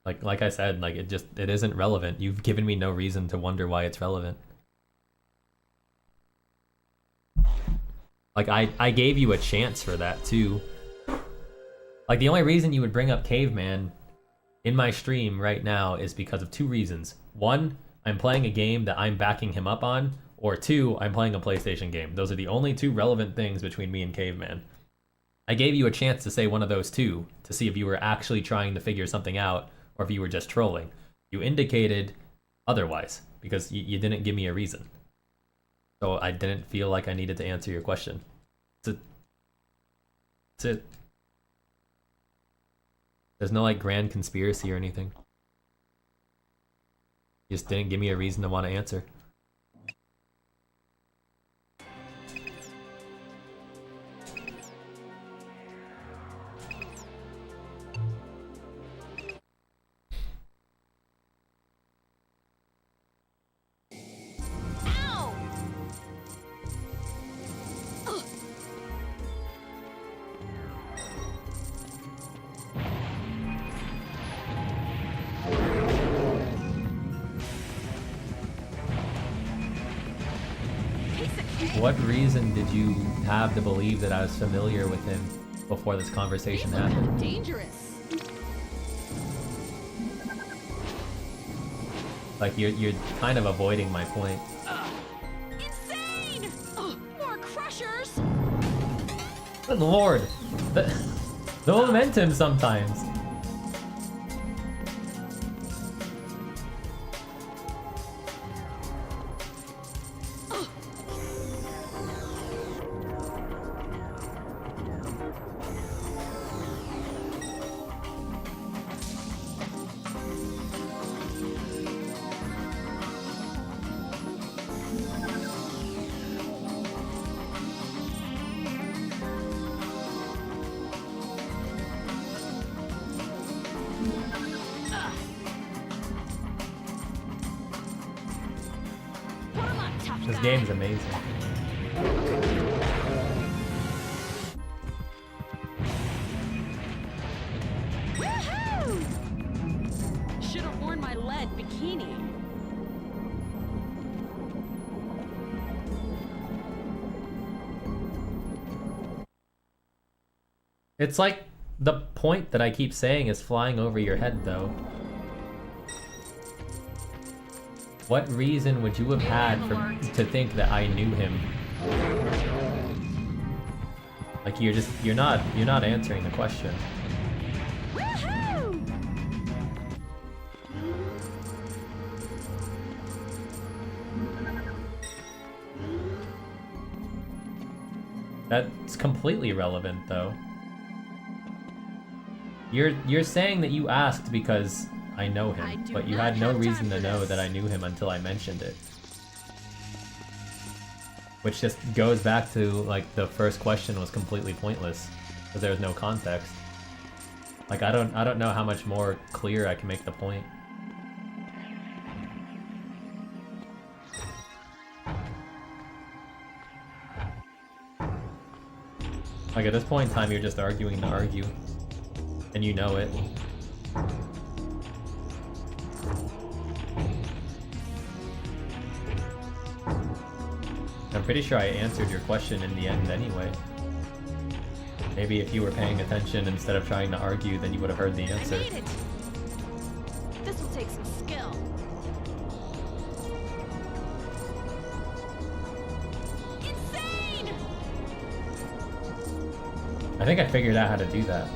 Like I said, like it isn't relevant. You've given me no reason to wonder why it's relevant. Like I gave you a chance for that too. Like the only reason you would bring up Caveman in my stream right now is because of two reasons. One, I'm playing a game that I'm backing him up on, or two, I'm playing a PlayStation game. Those are the only two relevant things between me and Caveman. I gave you a chance to say one of those two to see if you were actually trying to figure something out or if you were just trolling. You indicated otherwise because you didn't give me a reason. So I didn't feel like I needed to answer your question. That's it. There's no like grand conspiracy or anything. You just didn't give me a reason to want to answer. What reason did you have to believe that I was familiar with him before this conversation happened? Dangerous. Like you're kind of avoiding my point. Insane! More crushers. Good lord, the momentum sometimes. This game's amazing. Woohoo! Should have worn my lead bikini. It's like the point that I keep saying is flying over your head, though. What reason would you have had to think that I knew him? Like you're not answering the question. Woohoo! That's completely irrelevant, though. You're saying that you asked because I know him, but you had no reason to know that I knew him until I mentioned it. Which just goes back to, like, the first question was completely pointless, because there was no context. Like, I don't know how much more clear I can make the point. Like, at this point in time, you're just arguing to argue. And you know it. I'm pretty sure I answered your question in the end anyway. Maybe if you were paying attention instead of trying to argue, then you would have heard the answer. I made it. This will take some skill. Insane! I think I figured out how to do that.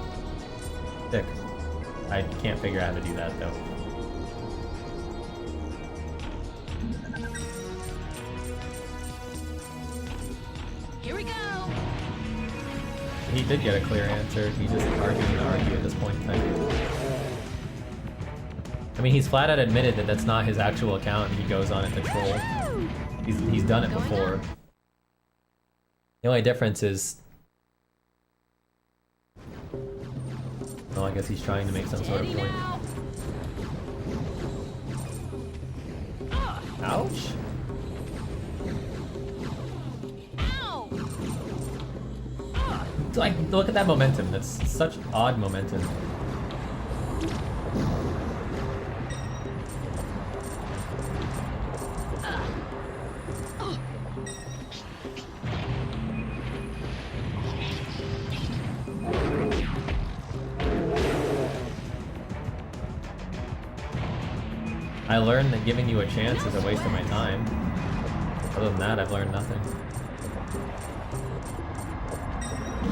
Sick. I can't figure out how to do that though. Here we go. He did get a clear answer. He just argued to argue at this point in time. I mean, he's flat out admitted that that's not his actual account and he goes on it to troll. He's done it before. The only difference is... Well, I guess he's trying to make some sort of point. Ouch! Like, look at that momentum. That's such odd momentum. I learned that giving you a chance is a waste of my time. Other than that, I've learned nothing.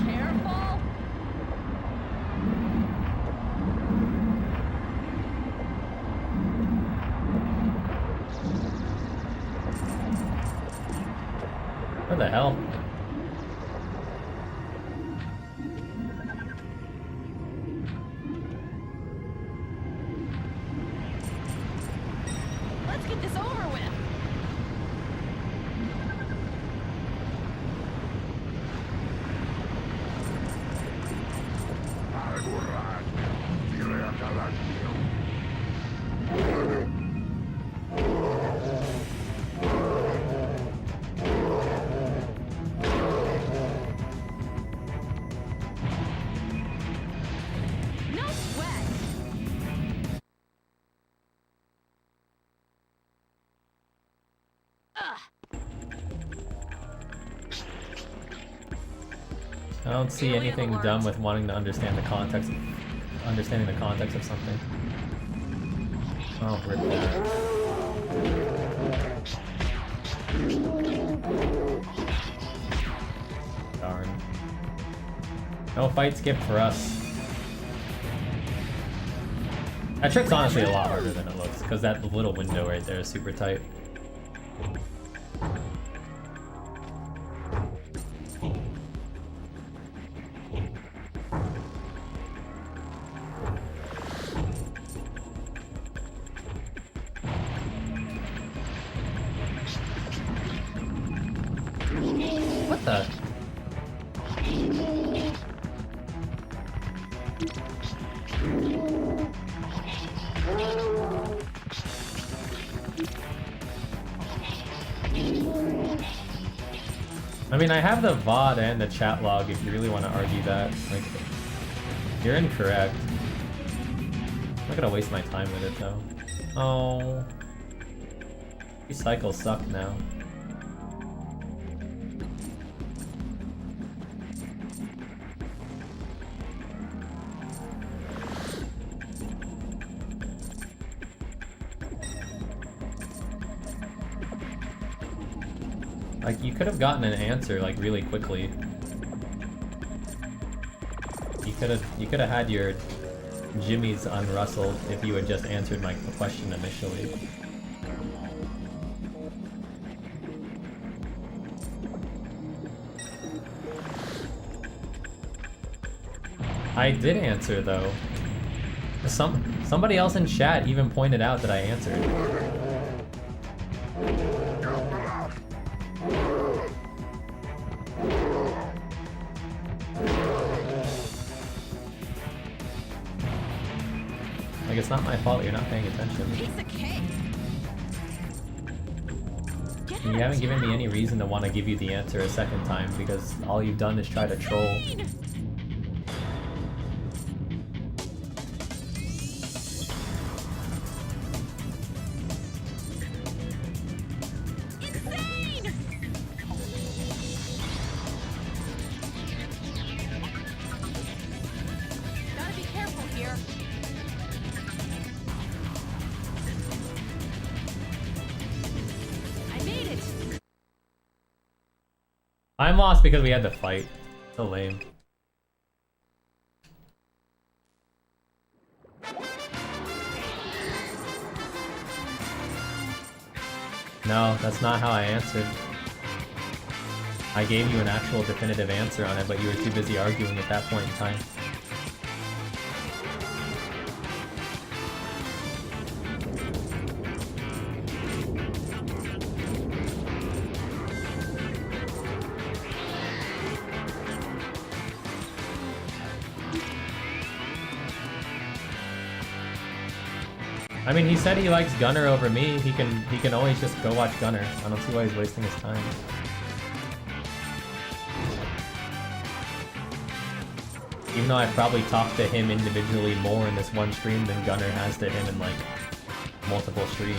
Careful. Where the hell? Let's get this over with. No sweat. I don't see Alien anything alert. dumb with wanting to understanding the context of something. Oh, rip that. Darn. No fight skip for us. That trick's honestly a lot harder than it looks, because that little window right there is super tight. What the? I mean, I have the VOD and the chat log if you really want to argue that. Like, you're incorrect. I'm not gonna waste my time with it though. Oh. These cycles suck now. Like, you could have gotten an answer, like, really quickly. You could have had your jimmies unrustled if you had just answered my question initially. I did answer, though. Somebody else in chat even pointed out that I answered. Like, it's not my fault you're not paying attention. Piece of cake. Get And you haven't given me any reason to want to give you the answer a second time, because all you've done is try to troll. Insane. Gotta be careful here. I made it. I'm lost because we had to fight. So lame. No, that's not how I answered. I gave you an actual definitive answer on it, but you were too busy arguing at that point in time. I mean, he said he likes Gunner over me. He can always just go watch Gunner. I don't see why he's wasting his time. Even though I've probably talked to him individually more in this one stream than Gunner has to him in, like, multiple streams.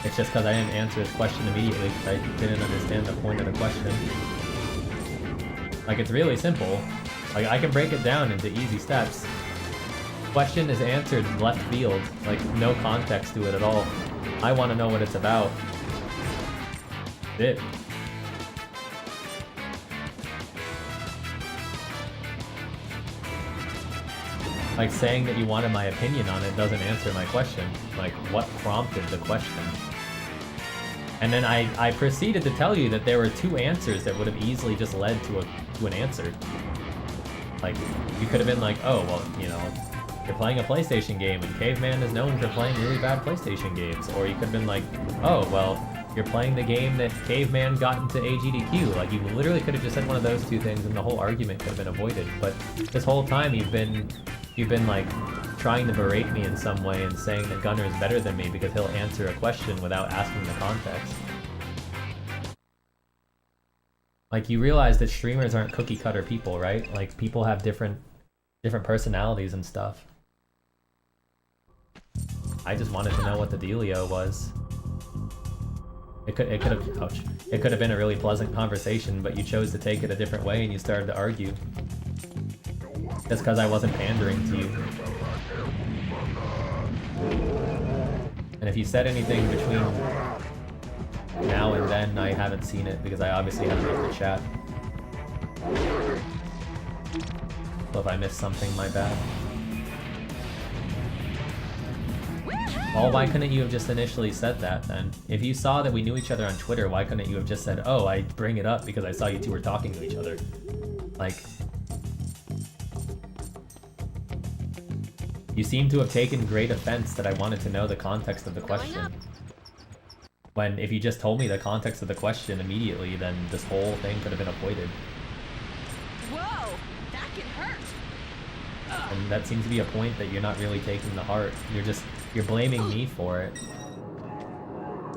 It's just because I didn't answer his question immediately because I didn't understand the point of the question. Like, it's really simple. Like, I can break it down into easy steps. question is answered in left field, like no context to it at all. I want to know what it's about. It. Like saying that you wanted my opinion on it doesn't answer my question. Like what prompted the question? And then I proceeded to tell you that there were two answers that would have easily just led to an answer. Like, you could have been like, oh, well, you know, you're playing a PlayStation game and Caveman is known for playing really bad PlayStation games. Or you could have been like, oh, well, you're playing the game that Caveman got into AGDQ. Like, you literally could have just said one of those two things and the whole argument could have been avoided. But this whole time you've been like trying to berate me in some way and saying that Gunner is better than me because he'll answer a question without asking the context. Like, you realize that streamers aren't cookie-cutter people, right? Like, people have different personalities and stuff. I just wanted to know what the dealio was. It could have been a really pleasant conversation, but you chose to take it a different way and you started to argue. Just because I wasn't pandering to you. And if you said anything between now and then, I haven't seen it because I obviously haven't looked at chat. So if I missed something, my bad. Well, why couldn't you have just initially said that then? If you saw that we knew each other on Twitter, why couldn't you have just said, oh, I bring it up because I saw you two were talking to each other? Like... You seem to have taken great offense that I wanted to know the context of the question. When if you just told me the context of the question immediately, then this whole thing could have been avoided. Whoa, that can hurt. And that seems to be a point that you're not really taking to heart. You're blaming me for it.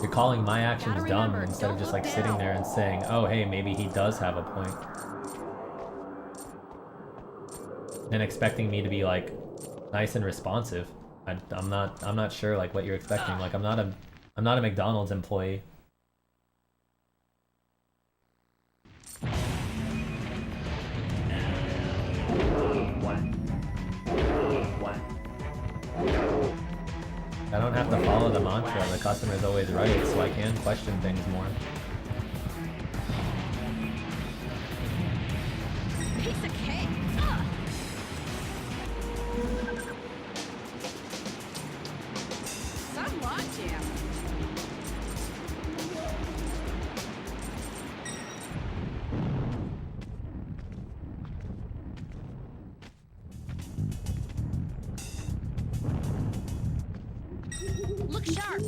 You're calling my actions dumb instead of just like sitting there and saying, oh hey, maybe he does have a point. And expecting me to be like nice and responsive. I'm not sure like what you're expecting. Like I'm not a McDonald's employee. I don't have to follow the mantra, the customer's always right, so I can question things more. Piece of cake. Some logjam. Look sharp.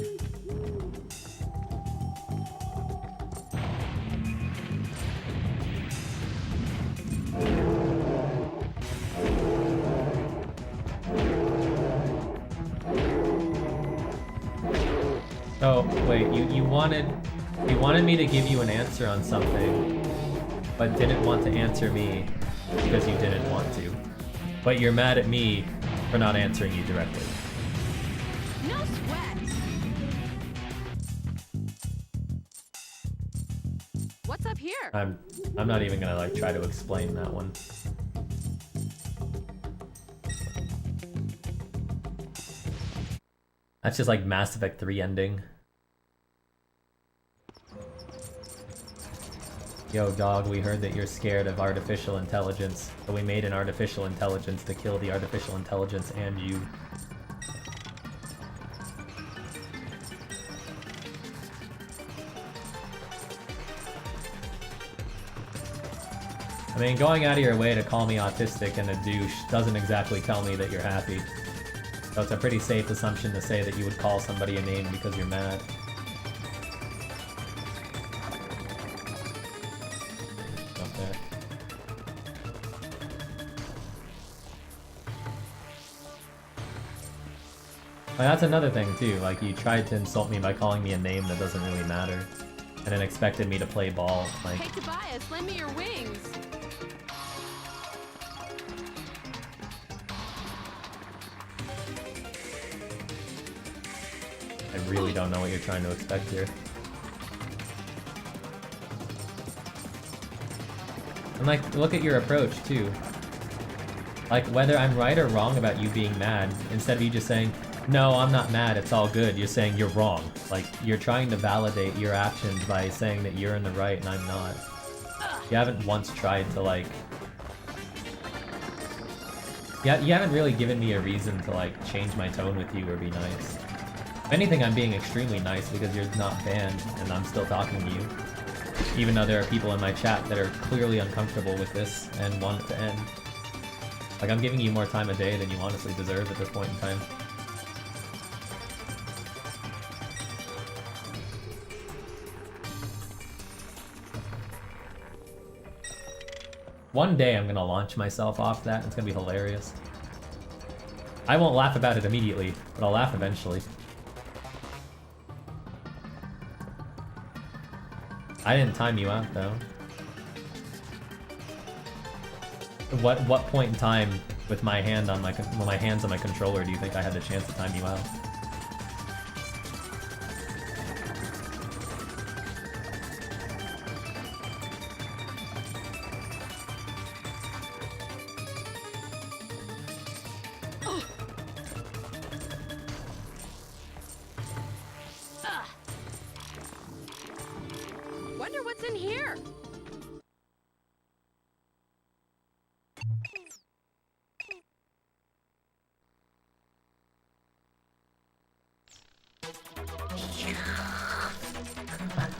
Oh, wait, you wanted me to give you an answer on something, but didn't want to answer me because you didn't want to. But you're mad at me for not answering you directly. No sweat. What's up here? I'm not even gonna like try to explain that one. That's just like Mass Effect 3 ending. Yo, dog, we heard that you're scared of artificial intelligence, but we made an artificial intelligence to kill the artificial intelligence and you. I mean, going out of your way to call me autistic and a douche doesn't exactly tell me that you're happy. So it's a pretty safe assumption to say that you would call somebody a name because you're mad. Up there. Like, that's another thing too, like you tried to insult me by calling me a name that doesn't really matter. And then expected me to play ball, like... Hey Tobias, lend me your wings. I really don't know what you're trying to expect here. And like, look at your approach too. Like, whether I'm right or wrong about you being mad, instead of you just saying, no, I'm not mad, it's all good, you're saying you're wrong. Like, you're trying to validate your actions by saying that you're in the right and I'm not. You haven't once tried to, like... Yeah, you haven't really given me a reason to, like, change my tone with you or be nice. If anything, I'm being extremely nice because you're not banned and I'm still talking to you. Even though there are people in my chat that are clearly uncomfortable with this and want it to end. Like, I'm giving you more time of day than you honestly deserve at this point in time. One day I'm gonna launch myself off that, and it's gonna be hilarious. I won't laugh about it immediately, but I'll laugh eventually. I didn't time you out, though. What point in time with my hands on my controller do you think I had the chance to time you out? Wonder what's in here.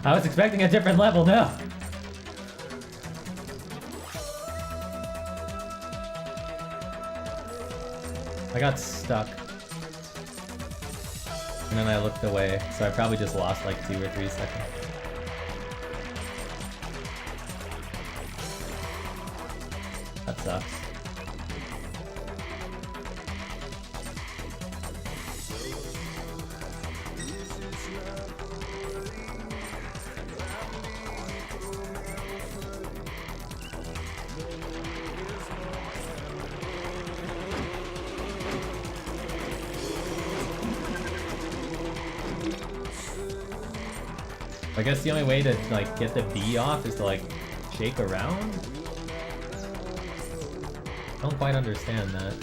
I was expecting a different level, no! I got stuck. And then I looked away, so I probably just lost like 2 or 3 seconds. That sucks. I guess the only way to like get the bee off is to like shake around? I don't quite understand that.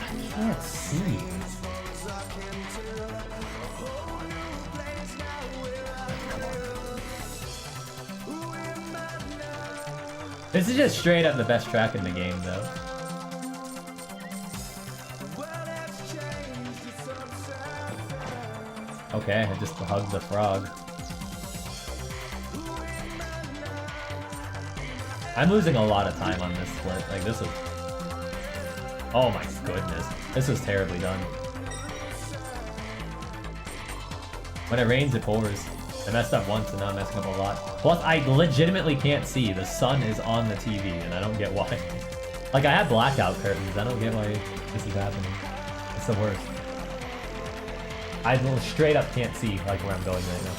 I can't see. This is just straight up the best track in the game, though. Okay, I just hugged the frog. I'm losing a lot of time on this split. Like, this is... Oh my goodness. This is terribly done. When it rains, it pours. I messed up once and now I'm messing up a lot. Plus, I legitimately can't see. The sun is on the TV and I don't get why. Like, I have blackout curtains. I don't get why this is happening. It's the worst. I straight up can't see like where I'm going right now.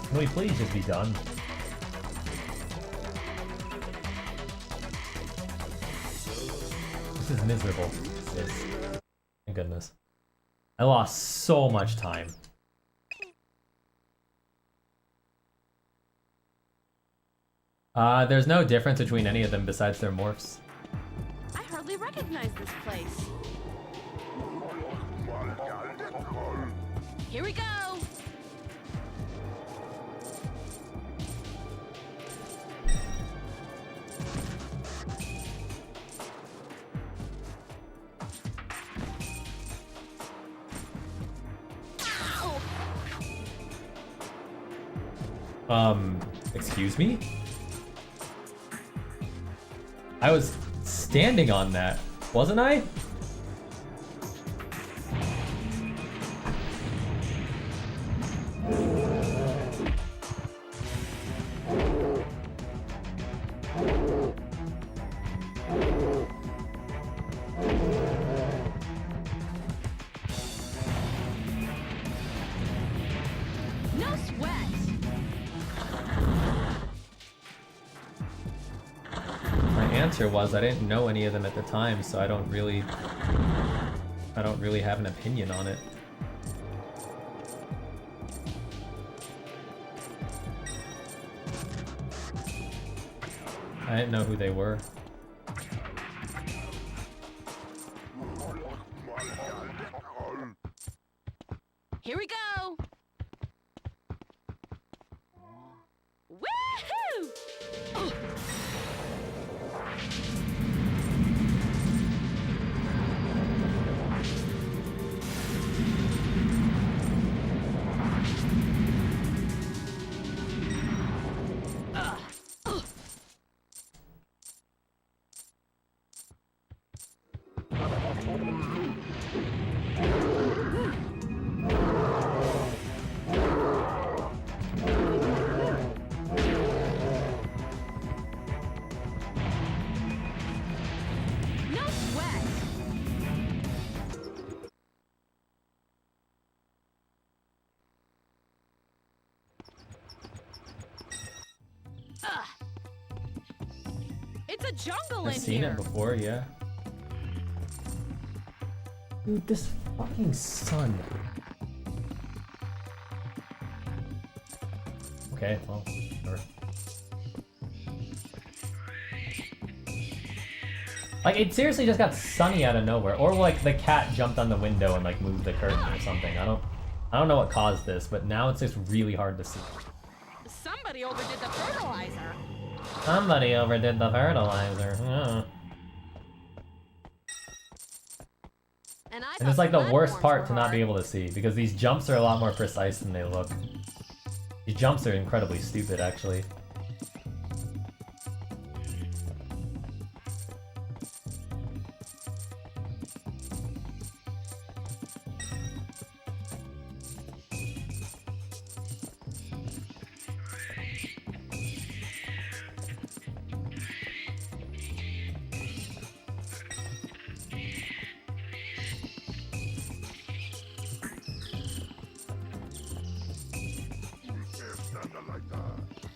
Can we please just be done? This is miserable. This. Thank goodness. I lost so much time. There's no difference between any of them besides their morphs. I hardly recognize this place. Here we go. Excuse me? I was standing on that, wasn't I? answer was. I didn't know any of them at the time, so I don't really have an opinion on it. I didn't know who they were. Here we go! Woohoo! Oh. It's a jungle I've in seen here. it before, yeah. Dude, this fucking sun. Okay, well, sure. Like, it seriously just got sunny out of nowhere. Or, like, the cat jumped on the window and, like, moved the curtain or something. I don't know what caused this, but now it's just really hard to see. Somebody overdid the fertilizer. Somebody overdid the fertilizer. Yeah. And it's like the worst part to not be able to see, because these jumps are a lot more precise than they look. These jumps are incredibly stupid, actually.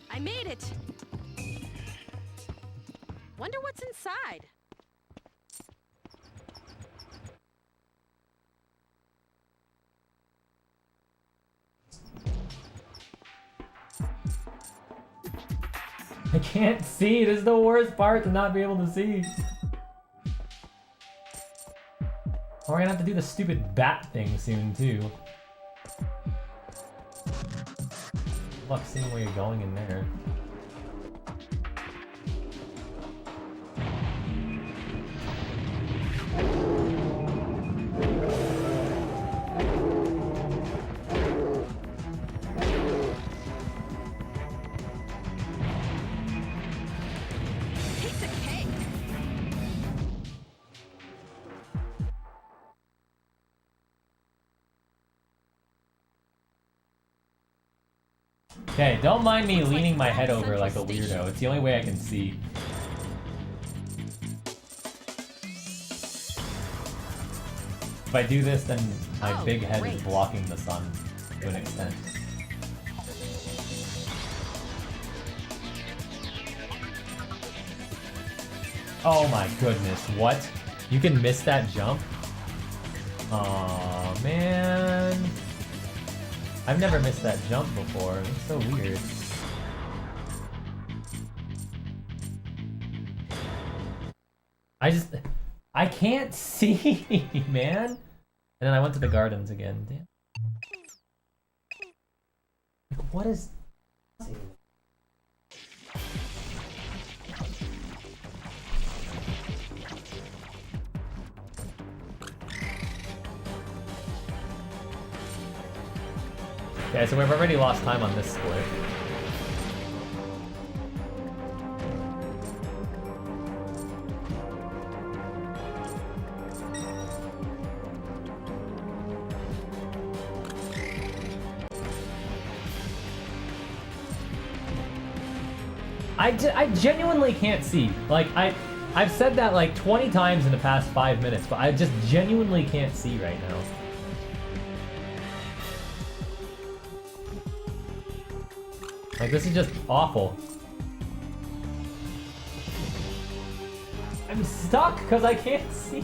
I made it. Wonder what's inside. I can't see. This is the worst part, to not be able to see. We're gonna have to do the stupid bat thing soon, too. Good luck seeing where you're going in there. Piece of cake. Okay, don't mind me Looks like leaning my head Grand over like a Central weirdo. Station. It's the only way I can see. If I do this, then my Oh, big head is great. blocking the sun to an extent. Oh my goodness, what? You can miss that jump? Aw, man. I've never missed that jump before. It's so weird. I can't see, man. And then I went to the gardens again. Damn. Like, what is... Okay, so we've already lost time on this split. I genuinely can't see. Like, I've said that like 20 times in the past 5 minutes, but I just genuinely can't see right now. Like, this is just awful. I'm stuck because I can't see.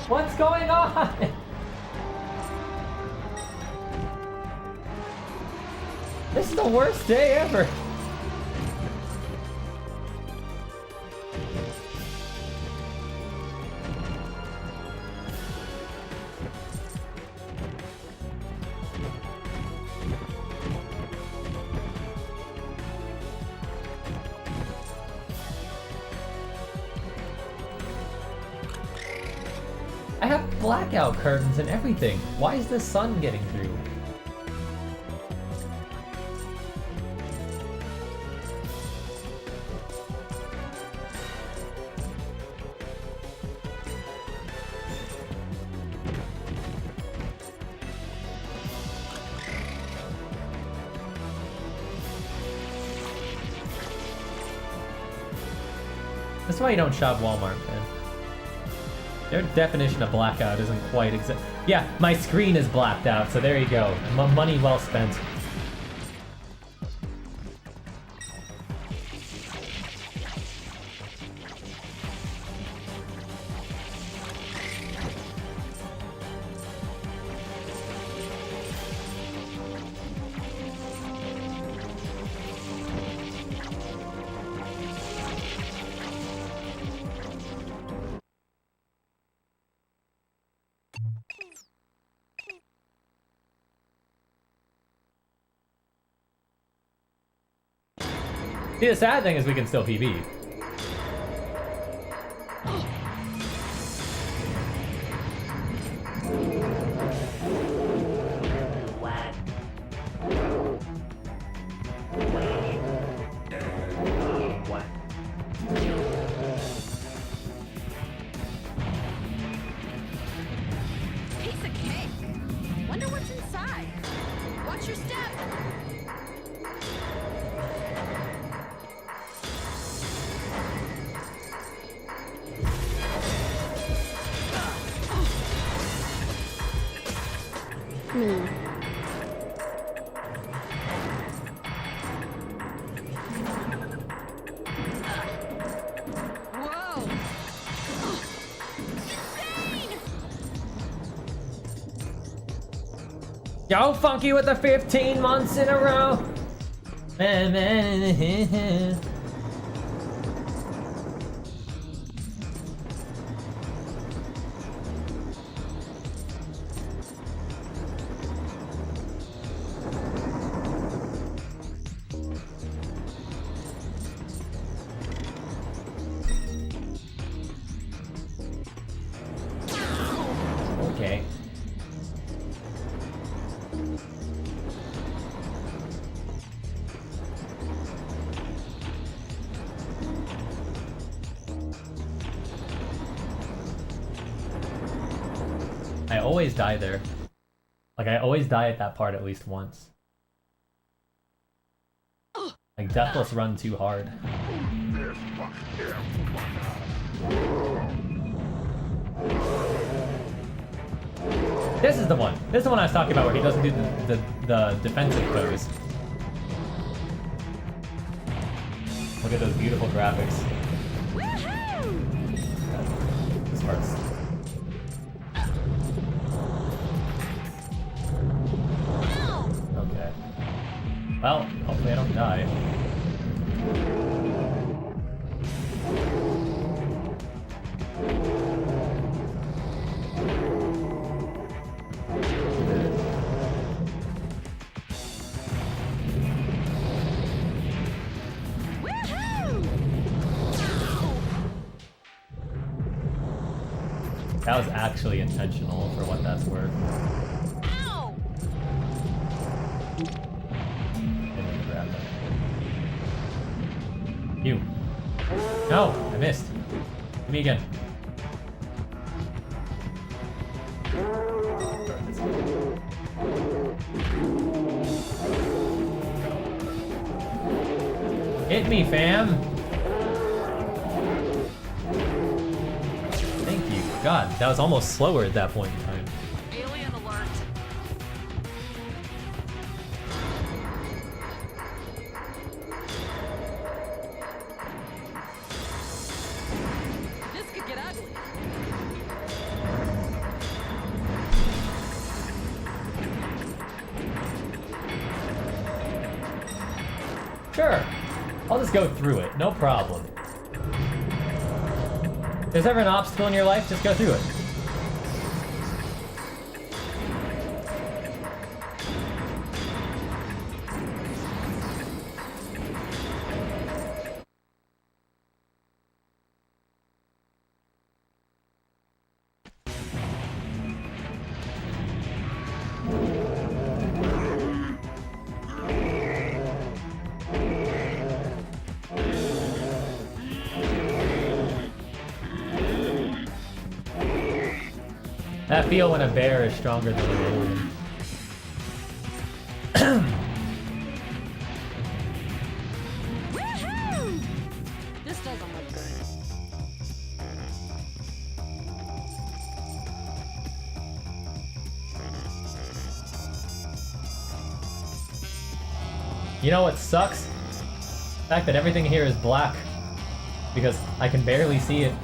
What's going on? This is the worst day ever. I have blackout curtains and everything. Why is the sun getting through? That's why you don't shop Walmart, man. Their definition of blackout isn't quite exact. Yeah, my screen is blacked out, so there you go. Money well spent. See, the sad thing is we can still PB. Piece of cake. Wonder what's inside. Watch your step. Whoa! Insane! Yo, Funky with the 15 months in a row. Okay. I always die there. Like, I always die at that part at least once. Like, Deathless run too hard. This is the one. This is the one I was talking about where he doesn't do the defensive pose. Look at those beautiful graphics. This part's... Okay. Well, hopefully I don't die. That was actually intentional for what that's worth. Ow! Didn't grab that. You. No, I missed. Give me again. Hit me, fam! God, that was almost slower at that point in time. Alien alert. Sure. I'll just go through it. No problem. If there's ever an obstacle in your life, just go through it. I feel when a bear is stronger than a wolf. Woohoo! This doesn't look good. You know what sucks? The fact that everything here is black. Because I can barely see it.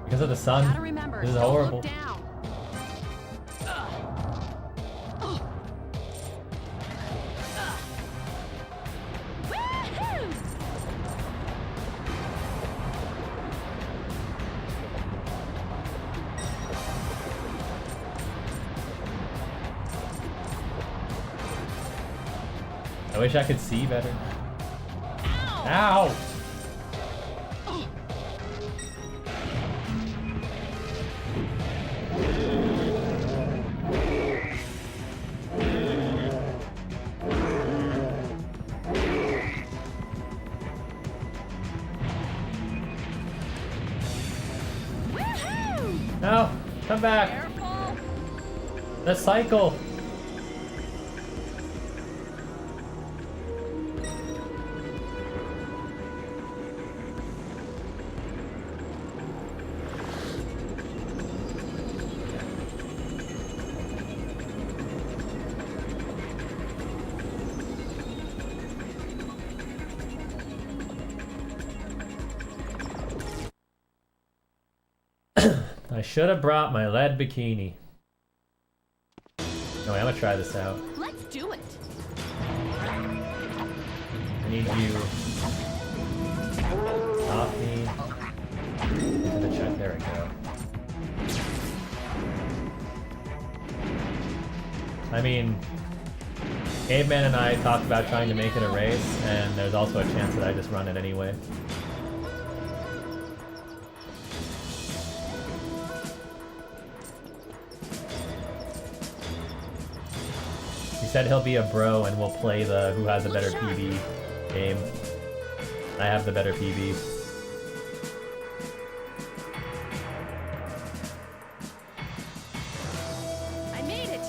Because of the sun. Gotta remember, This is don't horrible. look down. Woohoo! I wish I could see better. Ow! Ow! Woohoo! No! Come back! Careful! The cycle! I should have brought my lead bikini. No, I'm gonna try this out. Let's do it! I need you. Stop me. Into the check. There we go. I mean, Caveman and I talked about trying to make it a race, and there's also a chance that I just run it anyway. He said he'll be a bro and we'll play the who has a better PB game. I have the better PB. I made it!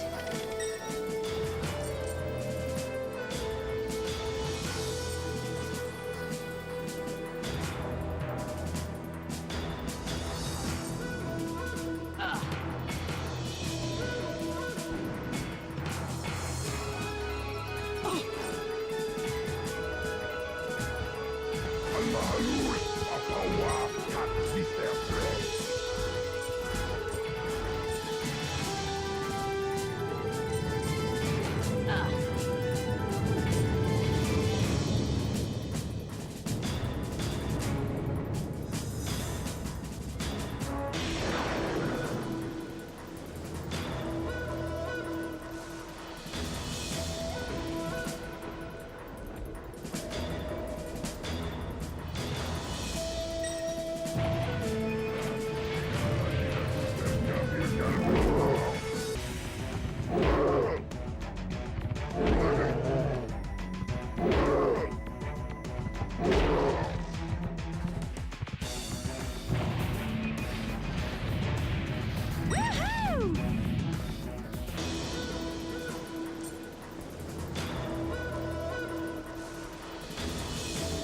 Woohoo!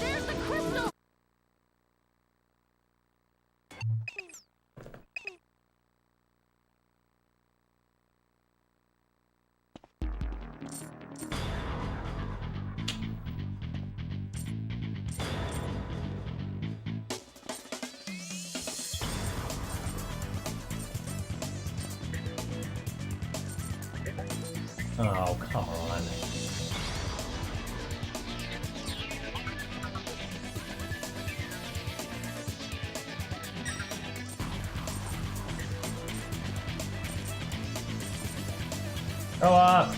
There's the crystal! Oh, come on. Grow up.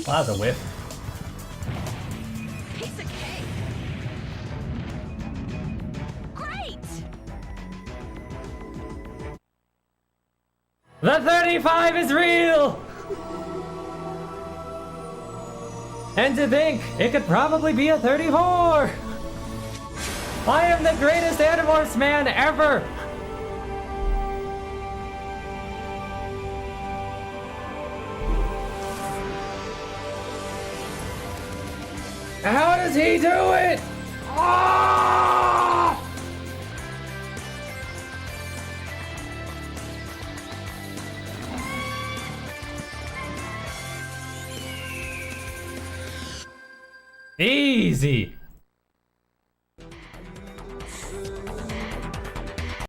Wow, that's a whiff. Piece of cake. Great. The 35 is real! And to think, it could probably be a 34! I am the greatest Animorphs man ever! How does he do it? Ah! Easy.